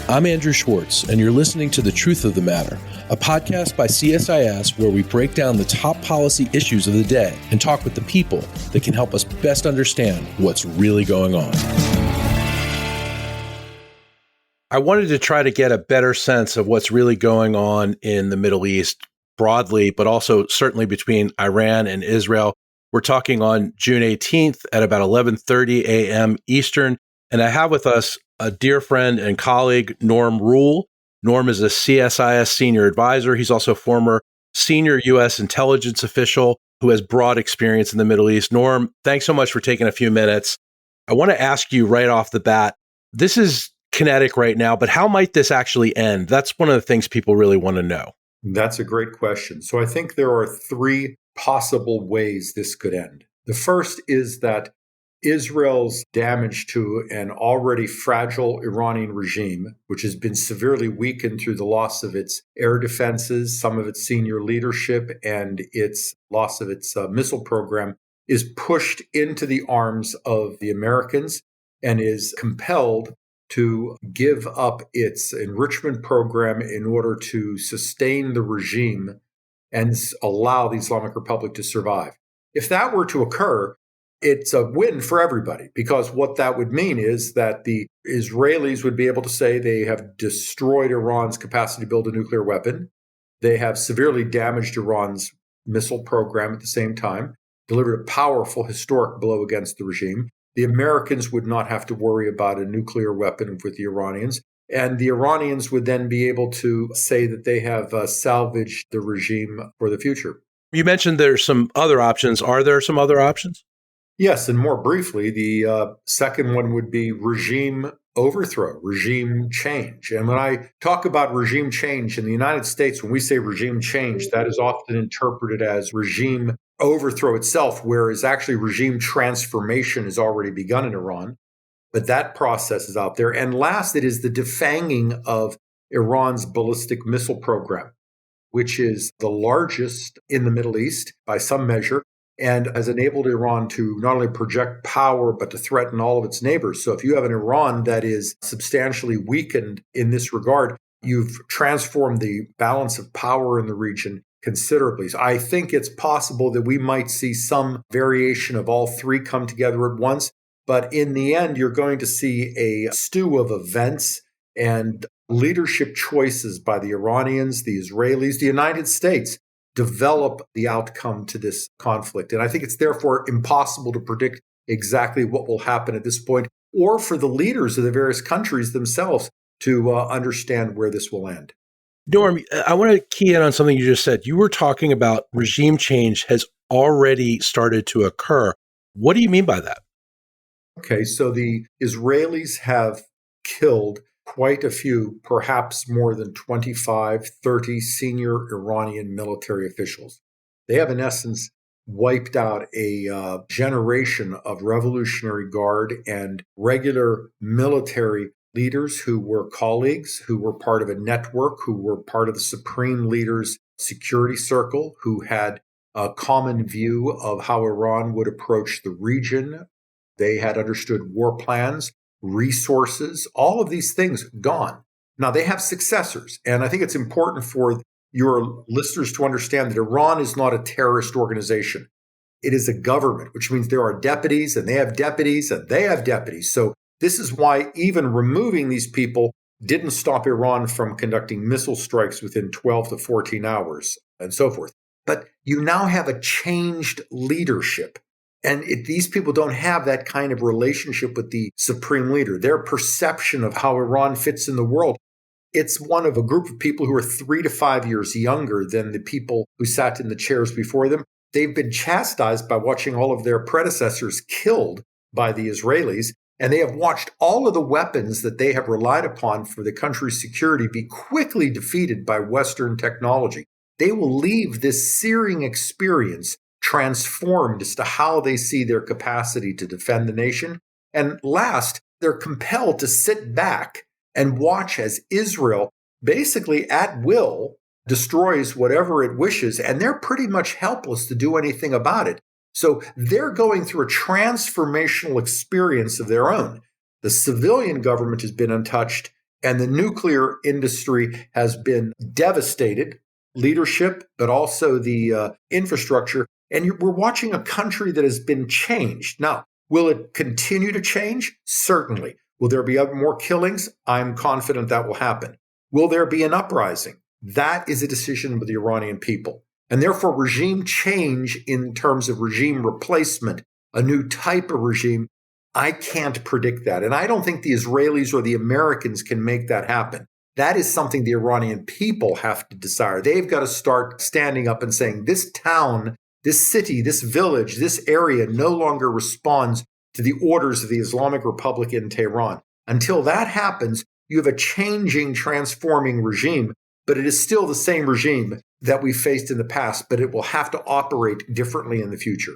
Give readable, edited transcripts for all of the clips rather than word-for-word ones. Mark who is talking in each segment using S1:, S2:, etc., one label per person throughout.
S1: I'm Andrew Schwartz, and you're listening to The Truth of the Matter, a podcast by CSIS where we break down the top policy issues of the day and talk with the people that can help us best understand what's really going on. I wanted to try to get a better sense of what's really going on in the Middle East broadly, but also certainly between Iran and Israel. We're talking on June 18th at about 11:30 a.m. Eastern, and I have with us a dear friend and colleague, Norm Roule. Norm is a CSIS senior advisor. He's also a former senior U.S. intelligence official who has broad experience in the Middle East. Norm, thanks so much for taking a few minutes. I want to ask you right off the bat, this is kinetic right now, but how might this actually end? That's one of the things people really want to know.
S2: That's a great question. So I think there are three possible ways this could end. The first is that Israel's damage to an already fragile Iranian regime, which has been severely weakened through the loss of its air defenses, some of its senior leadership, and its loss of its missile program, is pushed into the arms of the Americans and is compelled to give up its enrichment program in order to sustain the regime and allow the Islamic Republic to survive. If that were to occur, it's a win for everybody, because what that would mean is that the Israelis would be able to say they have destroyed Iran's capacity to build a nuclear weapon. They have severely damaged Iran's missile program at the same time, delivered a powerful historic blow against the regime. The Americans would not have to worry about a nuclear weapon with the Iranians. And the Iranians would then be able to say that they have salvaged the regime for the future.
S1: You mentioned there's some other options. Are there some other options?
S2: Yes, and more briefly, the second one would be regime overthrow, regime change. And when I talk about regime change in the United States, when we say regime change, that is often interpreted as regime overthrow itself, whereas actually regime transformation has already begun in Iran. But that process is out there. And last, it is the defanging of Iran's ballistic missile program, which is the largest in the Middle East by some measure, and has enabled Iran to not only project power, but to threaten all of its neighbors. So if you have an Iran that is substantially weakened in this regard, you've transformed the balance of power in the region considerably. So I think it's possible that we might see some variation of all three come together at once. But in the end, you're going to see a stew of events and leadership choices by the Iranians, the Israelis, the United States, develop the outcome to this conflict. And I think it's therefore impossible to predict exactly what will happen at this point, or for the leaders of the various countries themselves to understand where this will end.
S1: Norm, I want to key in on something you just said. You were talking about regime change has already started to occur. What do you mean by that?
S2: Okay, so the Israelis have killed quite a few, perhaps more than 25, 30 senior Iranian military officials. They have, in essence, wiped out a generation of Revolutionary Guard and regular military leaders who were colleagues, who were part of a network, who were part of the Supreme Leader's security circle, who had a common view of how Iran would approach the region. They had understood war plans, resources, all of these things gone. Now, they have successors. And I think it's important for your listeners to understand that Iran is not a terrorist organization. It is a government, which means there are deputies and they have deputies and they have deputies. So this is why even removing these people didn't stop Iran from conducting missile strikes within 12 to 14 hours and so forth. But you now have a changed leadership. And these people don't have that kind of relationship with the supreme leader. Their perception of how Iran fits in the world, it's one of a group of people who are 3 to 5 years younger than the people who sat in the chairs before them. They've been chastised by watching all of their predecessors killed by the Israelis, and they have watched all of the weapons that they have relied upon for the country's security be quickly defeated by Western technology. They will leave this searing experience transformed as to how they see their capacity to defend the nation. And last, they're compelled to sit back and watch as Israel basically at will destroys whatever it wishes, and they're pretty much helpless to do anything about it. So they're going through a transformational experience of their own. The civilian government has been untouched, And the nuclear industry has been devastated, leadership, but also the infrastructure. And we're watching a country that has been changed. Now, will it continue to change? Certainly. Will there be more killings? I'm confident that will happen. Will there be an uprising? That is a decision of the Iranian people. And therefore, regime change in terms of regime replacement, a new type of regime, I can't predict that. And I don't think the Israelis or the Americans can make that happen. That is something the Iranian people have to desire. They've got to start standing up and saying, this town, this city, this village, this area no longer responds to the orders of the Islamic Republic in Tehran. Until that happens, you have a changing, transforming regime, but it is still the same regime that we faced in the past, but it will have to operate differently in the future.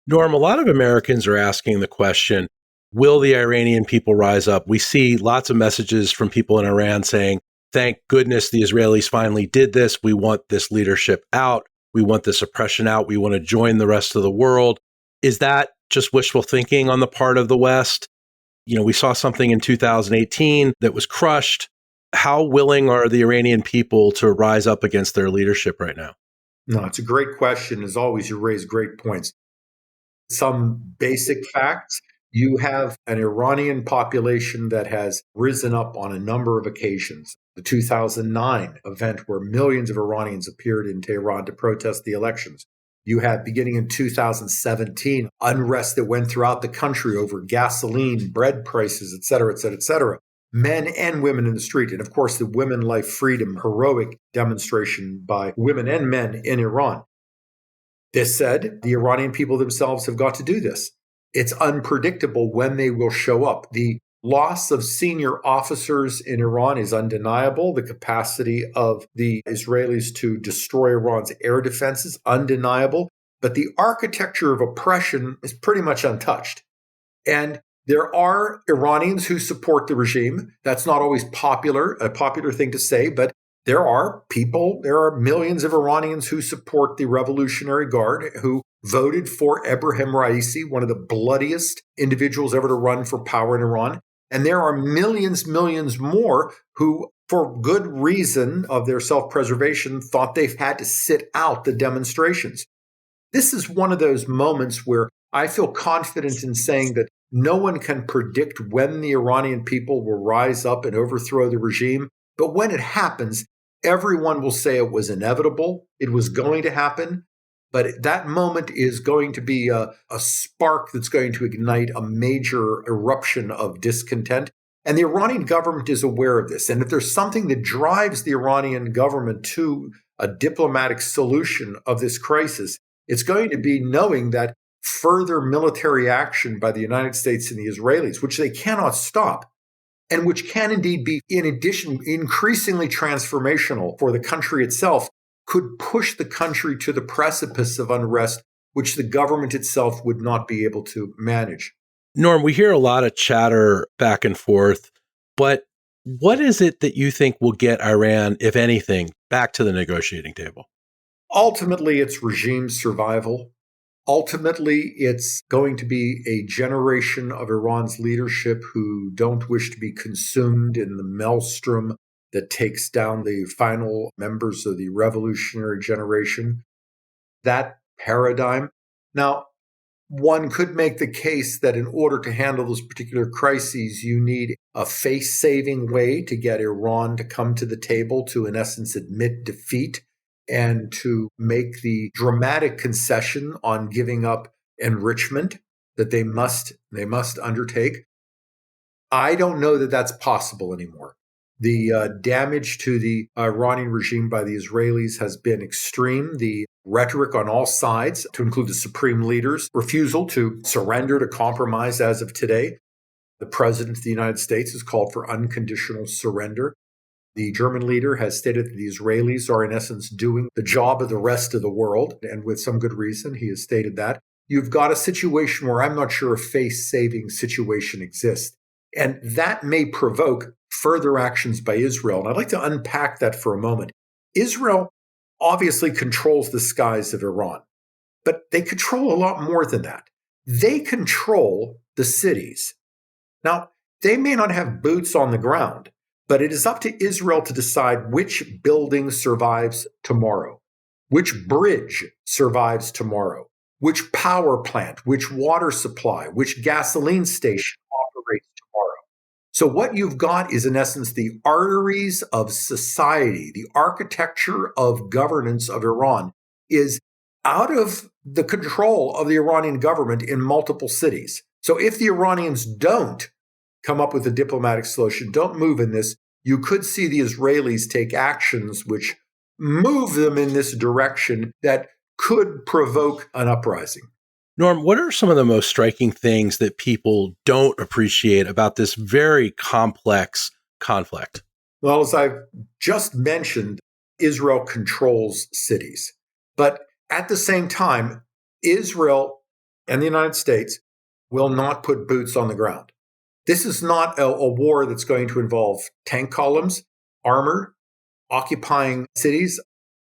S1: Norm, a lot of Americans are asking the question, will the Iranian people rise up? We see lots of messages from people in Iran saying, thank goodness the Israelis finally did this. We want this leadership out. We want this oppression out. We want to join the rest of the world. Is that just wishful thinking on the part of the West? You know, we saw something in 2018 that was crushed. How willing are the Iranian people to rise up against their leadership right now?
S2: No, it's a great question. As always, you raise great points. Some basic facts. You have an Iranian population that has risen up on a number of occasions. The 2009 event where millions of Iranians appeared in Tehran to protest the elections. You had, beginning in 2017, unrest that went throughout the country over gasoline, bread prices, et cetera, et cetera, et cetera. Men and women in the street. And of course, the Women Life Freedom heroic demonstration by women and men in Iran. This said, the Iranian people themselves have got to do this. It's unpredictable when they will show up. The loss of senior officers in Iran is undeniable. The capacity of the Israelis to destroy Iran's air defense is undeniable. But the architecture of oppression is pretty much untouched. And there are Iranians who support the regime. That's not always a popular thing to say, but there are millions of Iranians who support the Revolutionary Guard, who voted for Ebrahim Raisi, one of the bloodiest individuals ever to run for power in Iran. And there are millions more who, for good reason of their self-preservation, thought they've had to sit out the demonstrations. This is one of those moments where I feel confident in saying that no one can predict when the Iranian people will rise up and overthrow the regime. But when it happens, everyone will say it was inevitable. It was going to happen. But that moment is going to be a spark that's going to ignite a major eruption of discontent. And the Iranian government is aware of this. And if there's something that drives the Iranian government to a diplomatic solution of this crisis, it's going to be knowing that further military action by the United States and the Israelis, which they cannot stop, and which can indeed be, in addition, increasingly transformational for the country itself, could push the country to the precipice of unrest, which the government itself would not be able to manage.
S1: Norm, we hear a lot of chatter back and forth, but what is it that you think will get Iran, if anything, back to the negotiating table?
S2: Ultimately, it's regime survival. Ultimately, it's going to be a generation of Iran's leadership who don't wish to be consumed in the maelstrom that takes down the final members of the revolutionary generation. That paradigm. Now, one could make the case that in order to handle those particular crises, you need a face-saving way to get Iran to come to the table to, in essence, admit defeat and to make the dramatic concession on giving up enrichment that they must undertake. I don't know that that's possible anymore. The damage to the Iranian regime by the Israelis has been extreme. The rhetoric on all sides, to include the supreme leaders' refusal to surrender, to compromise as of today. The president of the United States has called for unconditional surrender. The German leader has stated that the Israelis are, in essence, doing the job of the rest of the world, and with some good reason, he has stated that. You've got a situation where I'm not sure a face-saving situation exists. And that may provoke further actions by Israel. And I'd like to unpack that for a moment. Israel obviously controls the skies of Iran, but they control a lot more than that. They control the cities. Now, they may not have boots on the ground, But it is up to Israel to decide which building survives tomorrow, which bridge survives tomorrow, which power plant, which water supply, which gasoline station operates tomorrow. So, what you've got is, in essence, the arteries of society, the architecture of governance of Iran is out of the control of the Iranian government in multiple cities. So, if the Iranians don't come up with a diplomatic solution, don't move in this, you could see the Israelis take actions which move them in this direction that could provoke an uprising.
S1: Norm, what are some of the most striking things that people don't appreciate about this very complex conflict?
S2: Well, as I've just mentioned, Israel controls cities. But at the same time, Israel and the United States will not put boots on the ground. This is not a war that's going to involve tank columns, armor, occupying cities,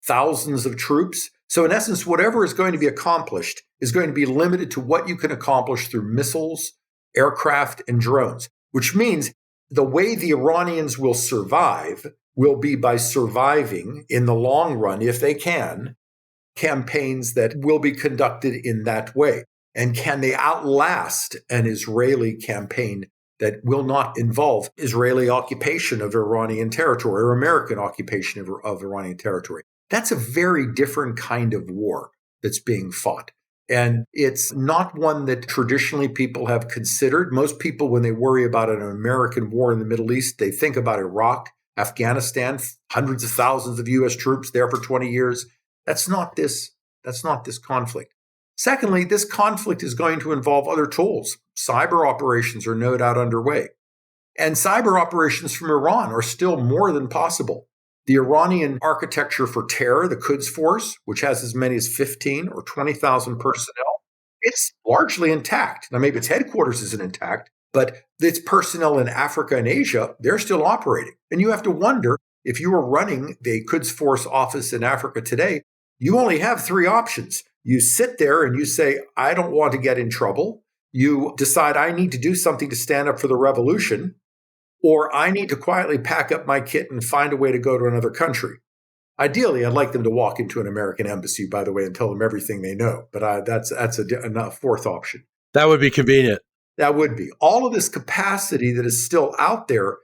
S2: thousands of troops. So, in essence, whatever is going to be accomplished is going to be limited to what you can accomplish through missiles, aircraft, and drones, which means the way the Iranians will survive will be by surviving in the long run, if they can, campaigns that will be conducted in that way. And can they outlast an Israeli campaign that will not involve Israeli occupation of Iranian territory or American occupation of Iranian territory? That's a very different kind of war that's being fought. And it's not one that traditionally people have considered. Most people, when they worry about an American war in the Middle East, they think about Iraq, Afghanistan, hundreds of thousands of U.S. troops there for 20 years. That's not this conflict. Secondly, this conflict is going to involve other tools. Cyber operations are no doubt underway. And cyber operations from Iran are still more than possible. The Iranian architecture for terror, the Quds Force, which has as many as 15 or 20,000 personnel, it's largely intact. Now, maybe its headquarters isn't intact, but its personnel in Africa and Asia, they're still operating. And you have to wonder, if you were running the Quds Force office in Africa today, you only have three options. You sit there and you say, I don't want to get in trouble. You decide, I need to do something to stand up for the revolution, or I need to quietly pack up my kit and find a way to go to another country. Ideally, I'd like them to walk into an American embassy, by the way, and tell them everything they know. But that's a fourth option.
S1: That would be convenient.
S2: That would be. All of this capacity that is still out there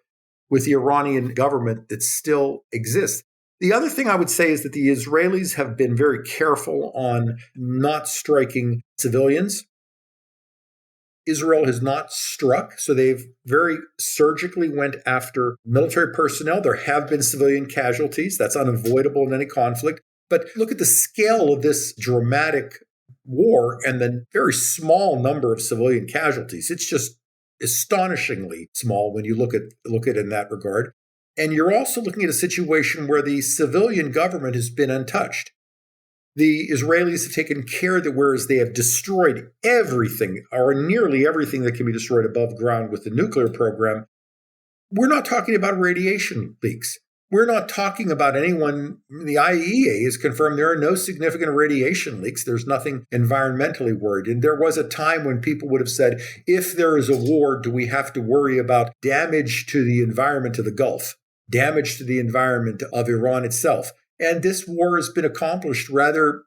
S2: with the Iranian government that still exists. The other thing I would say is that the Israelis have been very careful on not striking civilians. Israel has not struck, so they've very surgically went after military personnel. There have been civilian casualties. That's unavoidable in any conflict. But look at the scale of this dramatic war and the very small number of civilian casualties. It's just astonishingly small when you look at it in that regard. And you're also looking at a situation where the civilian government has been untouched. The Israelis have taken care that whereas they have destroyed everything, or nearly everything that can be destroyed above ground with the nuclear program, we're not talking about radiation leaks. We're not talking about anyone. The IAEA has confirmed there are no significant radiation leaks. There's nothing environmentally worried. And there was a time when people would have said, if there is a war, do we have to worry about damage to the environment of the Gulf, damage to the environment of Iran itself? And this war has been accomplished rather,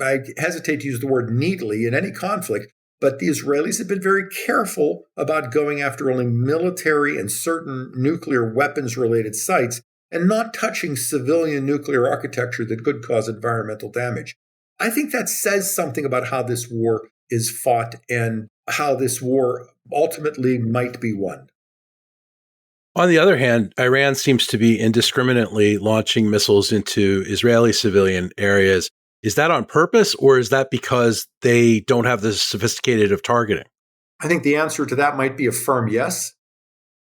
S2: I hesitate to use the word neatly in any conflict, but the Israelis have been very careful about going after only military and certain nuclear weapons-related sites and not touching civilian nuclear architecture that could cause environmental damage. I think that says something about how this war is fought and how this war ultimately might be won.
S1: On the other hand, Iran seems to be indiscriminately launching missiles into Israeli civilian areas. Is that on purpose, or is that because they don't have the sophisticated of targeting?
S2: I think the answer to that might be a firm yes.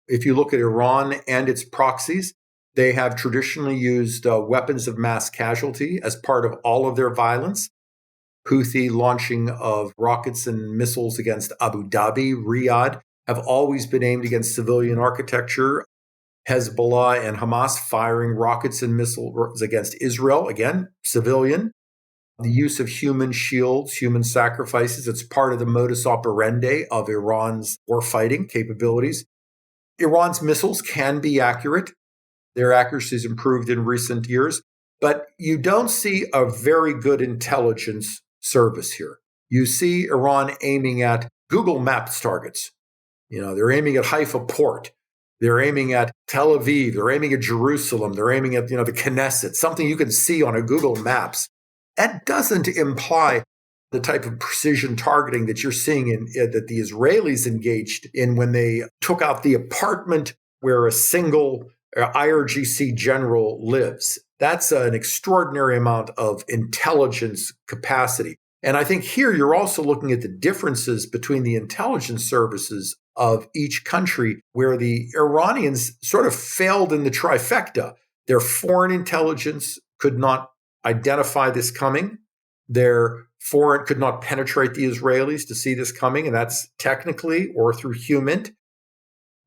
S2: If you look at Iran and its proxies, they have traditionally used weapons of mass casualty as part of all of their violence. Houthi launching of rockets and missiles against Abu Dhabi, Riyadh, have always been aimed against civilian architecture. Hezbollah and Hamas firing rockets and missiles against Israel, again, civilian. The use of human shields, human sacrifices, it's part of the modus operandi of Iran's warfighting capabilities. Iran's missiles can be accurate. Their accuracy has improved in recent years, but you don't see a very good intelligence service here. You see Iran aiming at Google Maps targets. They're aiming at Haifa port. They're aiming at Tel Aviv. They're aiming at Jerusalem. They're aiming at, the Knesset, something you can see on a Google Maps. That doesn't imply the type of precision targeting that you're seeing that the Israelis engaged in when they took out the apartment where a single IRGC general lives. That's an extraordinary amount of intelligence capacity. And I think here you're also looking at the differences between the intelligence services of each country, where the Iranians sort of failed in the trifecta. Their foreign intelligence could not identify this coming. Their foreign could not penetrate the Israelis to see this coming, and that's technically or through HUMINT.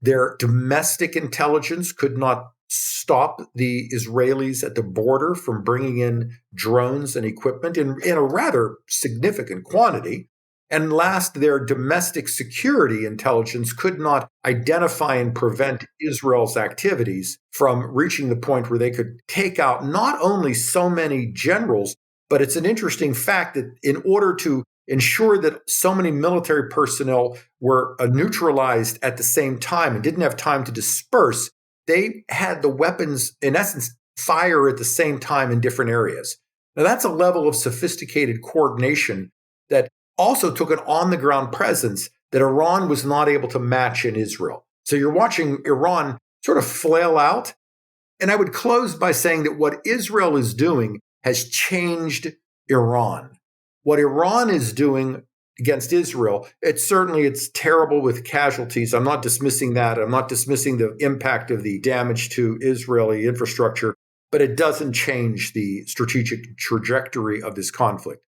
S2: Their domestic intelligence could not stop the Israelis at the border from bringing in drones and equipment in a rather significant quantity. And last, their domestic security intelligence could not identify and prevent Israel's activities from reaching the point where they could take out not only so many generals, but it's an interesting fact that in order to ensure that so many military personnel were neutralized at the same time and didn't have time to disperse, they had the weapons, in essence, fire at the same time in different areas. Now, that's a level of sophisticated coordination that also took an on-the-ground presence that Iran was not able to match in Israel. So you're watching Iran sort of flail out. And I would close by saying that what Israel is doing has changed Iran. What Iran is doing against Israel, it's terrible with casualties. I'm not dismissing that. I'm not dismissing the impact of the damage to Israeli infrastructure, but it doesn't change the strategic trajectory of this conflict.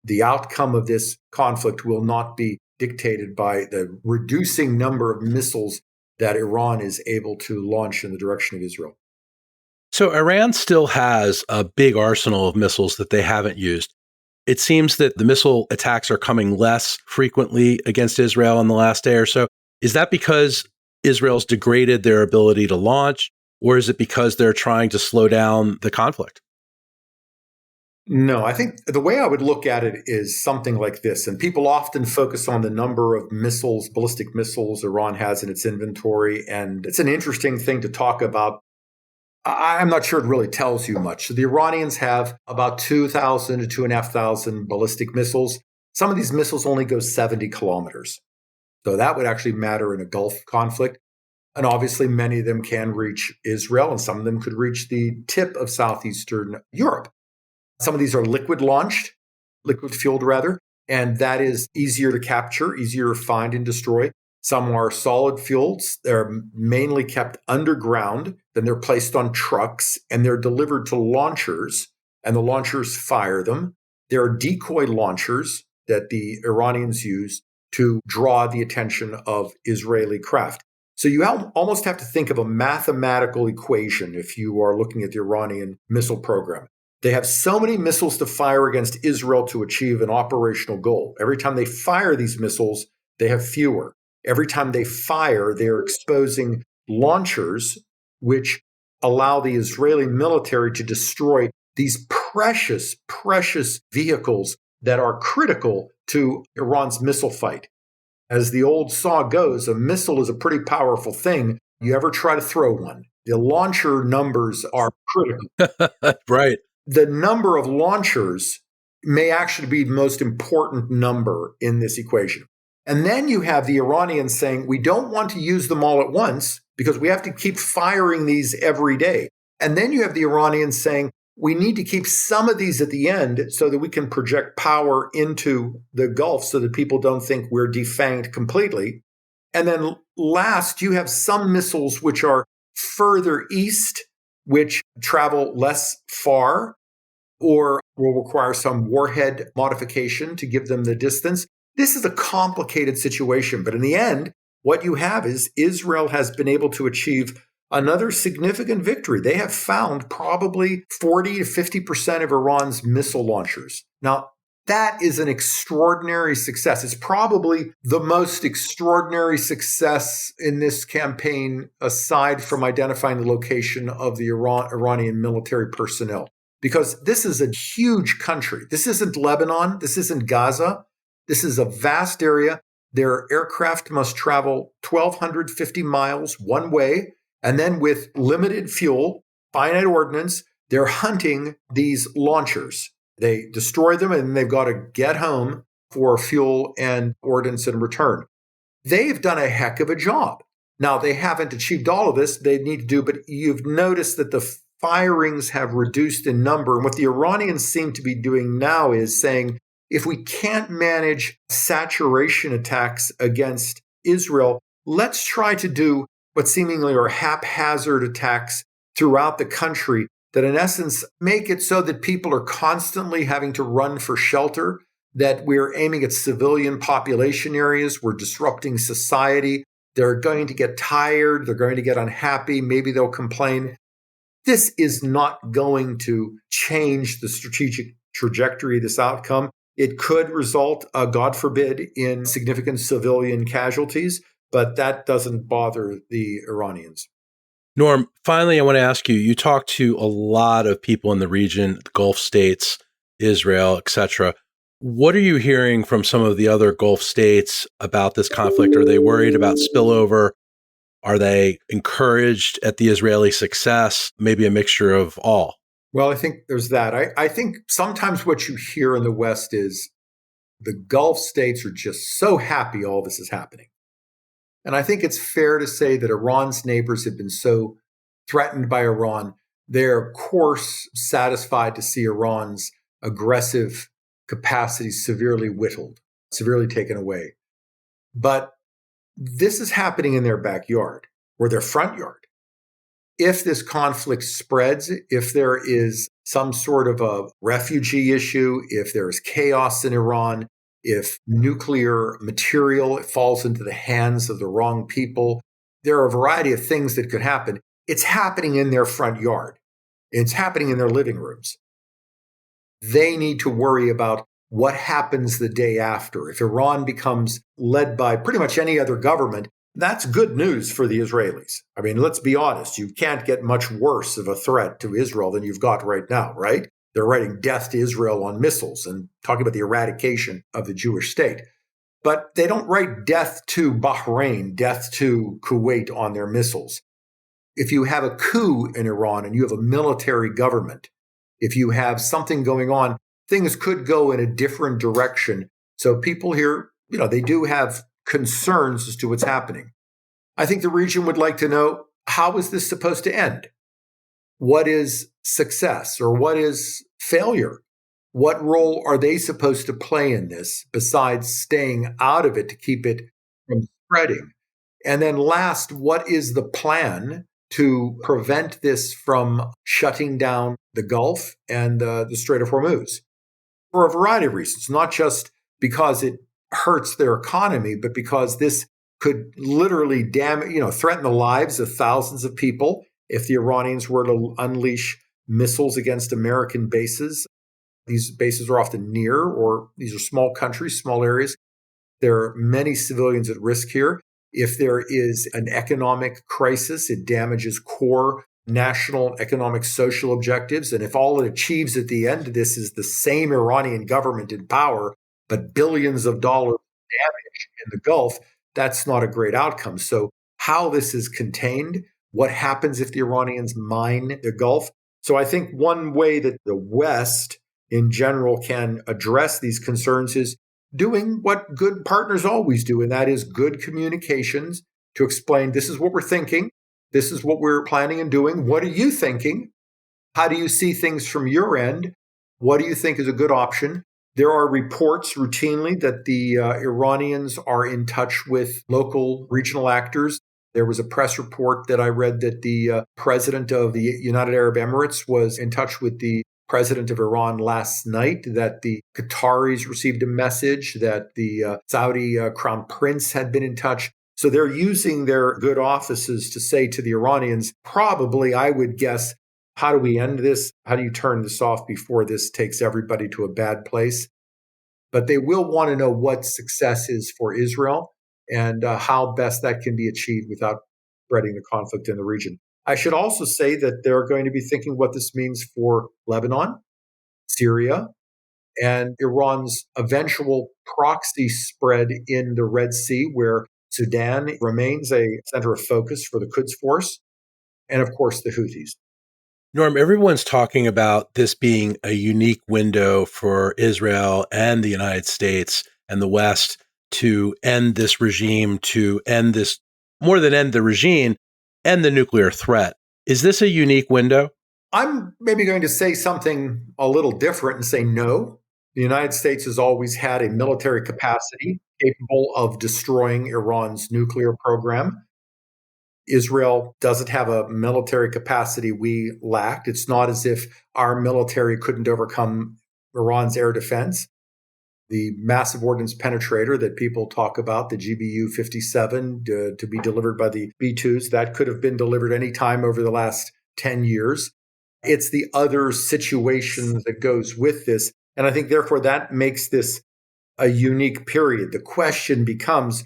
S2: The outcome of this conflict will not be dictated by the reducing number of missiles that Iran is able to launch in the direction of Israel.
S1: So Iran still has a big arsenal of missiles that they haven't used. It seems that the missile attacks are coming less frequently against Israel in the last day or so. Is that because Israel's degraded their ability to launch, or is it because they're trying to slow down the conflict?
S2: No, I think the way I would look at it is something like this. And people often focus on the number of missiles, ballistic missiles Iran has in its inventory. And it's an interesting thing to talk about. I'm not sure it really tells you much. So the Iranians have about 2,000 to 2,500 ballistic missiles. Some of these missiles only go 70 kilometers. So that would actually matter in a Gulf conflict. And obviously, many of them can reach Israel, and some of them could reach the tip of southeastern Europe. Some of these are liquid fueled rather, and that is easier to capture, easier to find and destroy. Some are solid fueled. They're mainly kept underground. Then they're placed on trucks and they're delivered to launchers, and the launchers fire them. There are decoy launchers that the Iranians use to draw the attention of Israeli craft. So you almost have to think of a mathematical equation if you are looking at the Iranian missile program. They have so many missiles to fire against Israel to achieve an operational goal. Every time they fire these missiles, they have fewer. Every time they fire, they're exposing launchers, which allow the Israeli military to destroy these precious, precious vehicles that are critical to Iran's missile fight. As the old saw goes, a missile is a pretty powerful thing. You ever try to throw one? The launcher numbers are critical.
S1: Right.
S2: The number of launchers may actually be the most important number in this equation. And then you have the Iranians saying, we don't want to use them all at once because we have to keep firing these every day. And then you have the Iranians saying, we need to keep some of these at the end so that we can project power into the Gulf so that people don't think we're defanged completely. And then last, you have some missiles which are further east, which travel less far or will require some warhead modification to give them the distance. This is a complicated situation, but in the end, what you have is Israel has been able to achieve another significant victory. They have found probably 40 to 50% of Iran's missile launchers. Now, That is an extraordinary success. It's probably the most extraordinary success in this campaign, aside from identifying the location of the Iranian military personnel. Because this is a huge country. This isn't Lebanon. This isn't Gaza. This is a vast area. Their aircraft must travel 1,250 miles one way. And then with limited fuel, finite ordnance, they're hunting these launchers. They destroy them and they've got to get home for fuel and ordnance in return. They've done a heck of a job. Now, they haven't achieved all of this they need to do, but you've noticed that the firings have reduced in number. And what the Iranians seem to be doing now is saying, if we can't manage saturation attacks against Israel, let's try to do what seemingly are haphazard attacks throughout the country that in essence make it so that people are constantly having to run for shelter, that we're aiming at civilian population areas, we're disrupting society. They're going to get tired, they're going to get unhappy, maybe they'll complain. This is not going to change the strategic trajectory of this outcome. It could result, God forbid, in significant civilian casualties, but that doesn't bother the Iranians.
S1: Norm, finally, I want to ask you, you talk to a lot of people in the region, the Gulf states, Israel, etc. What are you hearing from some of the other Gulf states about this conflict? Are they worried about spillover? Are they encouraged at the Israeli success? Maybe a mixture of all.
S2: Well, I think there's that. I think sometimes what you hear in the West is the Gulf states are just so happy all this is happening. And I think it's fair to say that Iran's neighbors have been so threatened by Iran, they're, of course, satisfied to see Iran's aggressive capacity severely whittled, severely taken away. But this is happening in their backyard or their front yard. If this conflict spreads, if there is some sort of a refugee issue, if there's chaos in Iran, if nuclear material falls into the hands of the wrong people, there are a variety of things that could happen. It's happening in their front yard. It's happening in their living rooms. They need to worry about what happens the day after. If Iran becomes led by pretty much any other government, that's good news for the Israelis. I mean, let's be honest. You can't get much worse of a threat to Israel than you've got right now, right? They're writing death to Israel on missiles and talking about the eradication of the Jewish state. But they don't write death to Bahrain, death to Kuwait on their missiles. If you have a coup in Iran and you have a military government, if you have something going on, things could go in a different direction. So people here, they do have concerns as to what's happening. I think the region would like to know, how is this supposed to end? What is success or what is failure? What role are they supposed to play in this besides staying out of it to keep it from spreading? And then last, what is the plan to prevent this from shutting down the Gulf and the Strait of Hormuz? For a variety of reasons, not just because it hurts their economy, but because this could literally threaten the lives of thousands of people if the Iranians were to unleash missiles against American bases. These bases are often near, or these are small countries, small areas. There are many civilians at risk here. If there is an economic crisis, it damages core national economic social objectives. And if all it achieves at the end of this is the same Iranian government in power, but billions of dollars damage in the Gulf, that's not a great outcome. So how this is contained, what happens if the Iranians mine the Gulf? So I think one way that the West in general can address these concerns is doing what good partners always do, and that is good communications to explain, this is what we're thinking, this is what we're planning and doing. What are you thinking? How do you see things from your end? What do you think is a good option? There are reports routinely that the Iranians are in touch with local regional actors. There was a press report that I read that the president of the United Arab Emirates was in touch with the president of Iran last night, that the Qataris received a message, that the Saudi crown prince had been in touch. So they're using their good offices to say to the Iranians, probably, I would guess, how do we end this? How do you turn this off before this takes everybody to a bad place? but they will want to know what success is for Israel and how best that can be achieved without spreading the conflict in the region. I should also say that they're going to be thinking what this means for Lebanon, Syria, and Iran's eventual proxy spread in the Red Sea, where Sudan remains a center of focus for the Quds Force, and of course the Houthis.
S1: Norm, everyone's talking about this being a unique window for Israel and the United States and the West to end this regime, to end this, more than end the regime, end the nuclear threat. Is this a unique window?
S2: I'm maybe going to say something a little different and say no. The United States has always had a military capacity capable of destroying Iran's nuclear program. Israel doesn't have a military capacity we lacked. It's not as if our military couldn't overcome Iran's air defense. The massive ordnance penetrator that people talk about, the GBU-57, to be delivered by the B-2s, that could have been delivered any time over the last 10 years. It's the other situation that goes with this. And I think, therefore, that makes this a unique period. The question becomes,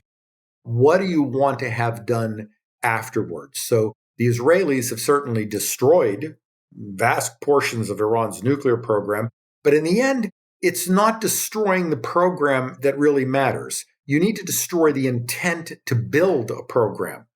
S2: what do you want to have done afterwards? So the Israelis have certainly destroyed vast portions of Iran's nuclear program. But in the end, it's not destroying the program that really matters. You need to destroy the intent to build a program,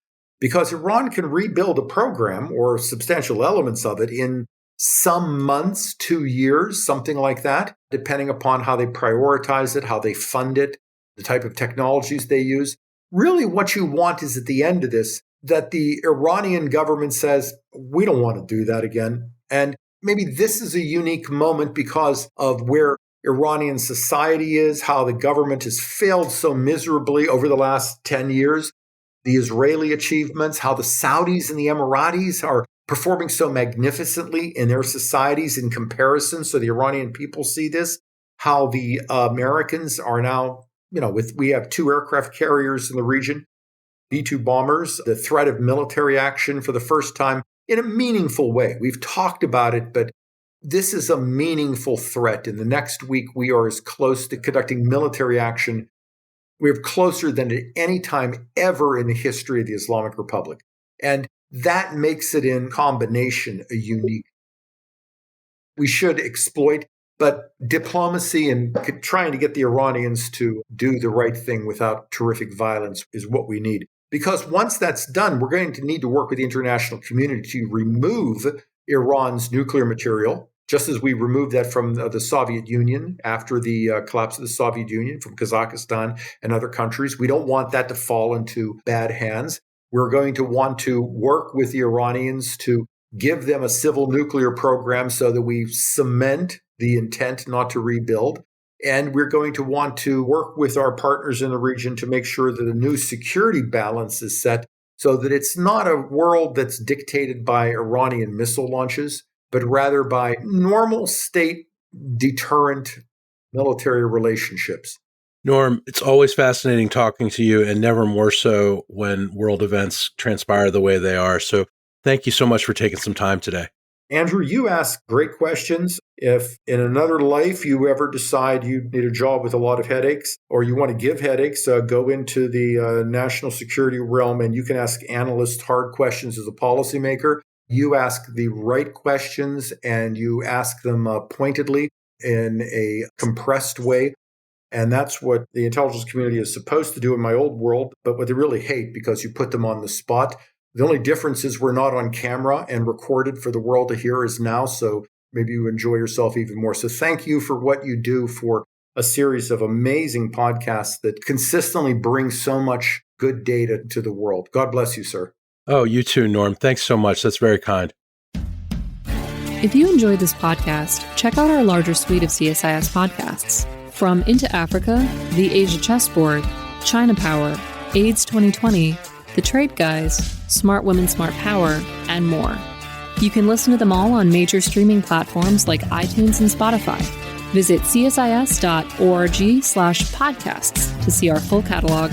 S2: because Iran can rebuild a program or substantial elements of it in some months, 2 years, something like that, depending upon how they prioritize it, how they fund it, the type of technologies they use. Really, what you want is at the end of this, that the Iranian government says, we don't want to do that again. And maybe this is a unique moment because of where Iranian society is, how the government has failed so miserably over the last 10 years, the Israeli achievements, how the Saudis and the Emiratis are performing so magnificently in their societies in comparison. So the Iranian people see this, how the Americans are now, we have 2 aircraft carriers in the region, B-2 bombers, the threat of military action for the first time in a meaningful way. We've talked about it, but this is a meaningful threat. In the next week, we are as close to conducting military action. We're closer than at any time ever in the history of the Islamic Republic. And that makes it in combination a unique. We should exploit, but diplomacy and trying to get the Iranians to do the right thing without terrific violence is what we need. Because once that's done, we're going to need to work with the international community to remove Iran's nuclear material, just as we removed that from the Soviet Union after the collapse of the Soviet Union, from Kazakhstan and other countries. We don't want that to fall into bad hands. We're going to want to work with the Iranians to give them a civil nuclear program so that we cement the intent not to rebuild. And we're going to want to work with our partners in the region to make sure that a new security balance is set so that it's not a world that's dictated by Iranian missile launches, but rather by normal state deterrent military relationships.
S1: Norm, it's always fascinating talking to you, and never more so when world events transpire the way they are. So thank you so much for taking some time today.
S2: Andrew, you ask great questions. If in another life you ever decide you need a job with a lot of headaches, or you want to give headaches, go into the national security realm and you can ask analysts hard questions as a policymaker. You ask the right questions and you ask them pointedly in a compressed way. And that's what the intelligence community is supposed to do in my old world, but what they really hate, because you put them on the spot. The only difference is we're not on camera and recorded for the world to hear as now, so maybe you enjoy yourself even more. So thank you for what you do for a series of amazing podcasts that consistently bring so much good data to the world. God bless you, sir.
S1: Oh, you too, Norm. Thanks so much. That's very kind.
S3: If you enjoyed this podcast, check out our larger suite of CSIS podcasts. From Into Africa, The Asia Chessboard, China Power, AIDS 2020, The Trade Guys, Smart Women, Smart Power, and more. You can listen to them all on major streaming platforms like iTunes and Spotify. Visit csis.org/podcasts to see our full catalog.